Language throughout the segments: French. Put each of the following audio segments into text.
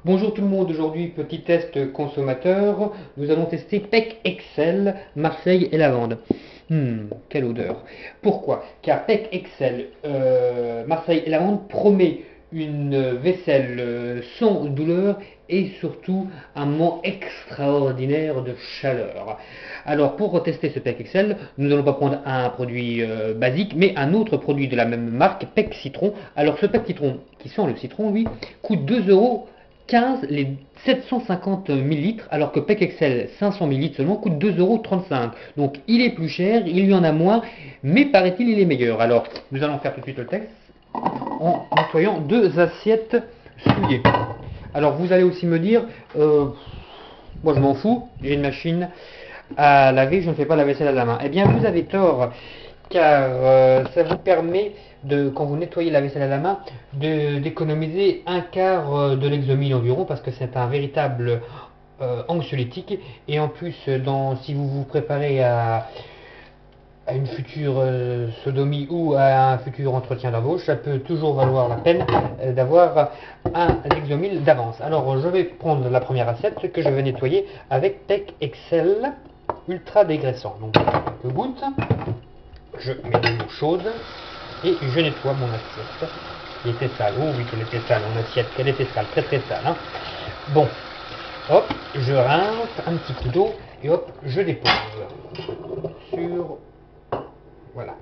Bonjour tout le monde, aujourd'hui petit test consommateur, nous allons tester PEC Excel, Marseille et lavande. Quelle odeur. Pourquoi? Car PEC Excel, Marseille et lavande promet une vaisselle sans douleur et surtout un moment extraordinaire de chaleur. Alors pour tester ce PEC Excel, nous n'allons pas prendre un produit basique, mais un autre produit de la même marque, PEC Citron. Alors ce PEC Citron, qui sent le citron, lui, coûte 2,15 € les 750 millilitres, alors que PEC Excel 500 millilitres seulement coûte 2,35 €. Donc il est plus cher, il y en a moins, mais paraît-il il est meilleur. Alors nous allons faire tout de suite le test en nettoyant deux assiettes souillées. Alors vous allez aussi me dire, moi je m'en fous, j'ai une machine à laver, je ne fais pas la vaisselle à la main. Eh bien vous avez tort, car ça vous permet de, quand vous nettoyez la vaisselle à la main, d'économiser un quart de l'exomile environ, parce que c'est un véritable anxiolytique. Et en plus, si vous vous préparez à une future sodomie ou à un futur entretien d'embauche, ça peut toujours valoir la peine d'avoir un exomile d'avance. Alors je vais prendre la première assiette que je vais nettoyer avec PEC Excel ultra dégraissant. Donc quelques gouttes, je mets de l'eau chaude et je nettoie mon assiette qui était sale. Oh oui, qu'elle était sale, mon assiette, qu'elle était sale, très très sale. Hein. Bon, hop, je rince un petit coup d'eau et hop, je dépose sur... Voilà.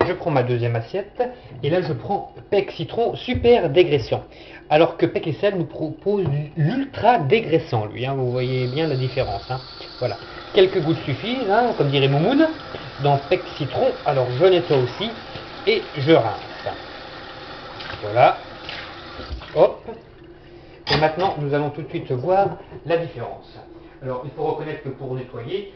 Je prends ma deuxième assiette et là je prends PEC Citron super dégraissant. Alors que PEC Excel nous propose l'ultra dégraissant, lui. Hein, vous voyez bien la différence. Hein. Voilà. Quelques gouttes suffisent, hein, comme dirait Moumoun, dans PEC Citron. Alors je nettoie aussi et je rince. Voilà. Hop. Et maintenant nous allons tout de suite voir la différence. Alors il faut reconnaître que pour nettoyer,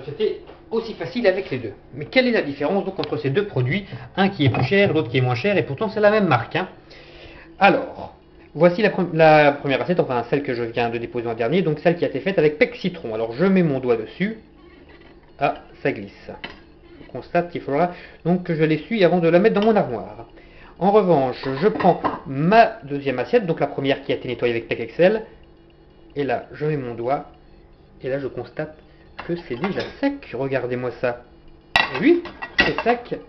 c'était aussi facile avec les deux. Mais quelle est la différence donc entre ces deux produits? Un qui est plus cher, l'autre qui est moins cher, et pourtant c'est la même marque. Hein. Alors, voici la première assiette, enfin celle que je viens de déposer en dernier, donc celle qui a été faite avec PEC Citron. Alors je mets mon doigt dessus. Ah, ça glisse. Je constate qu'il faudra donc que je l'essuie avant de la mettre dans mon armoire. En revanche, je prends ma deuxième assiette, donc la première qui a été nettoyée avec PEC Excel, et là je mets mon doigt, et là je constate que c'est déjà sec. Regardez-moi ça. Et oui, c'est sec.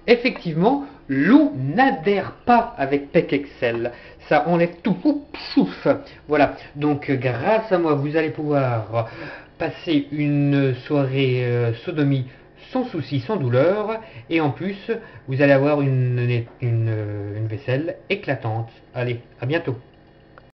Effectivement, l'eau n'adhère pas avec PEC Excel. Ça enlève tout. Oups, chouf. Voilà. Donc, grâce à moi, vous allez pouvoir passer une soirée sodomie sans souci, sans douleur. Et en plus, vous allez avoir une vaisselle éclatante. Allez, à bientôt.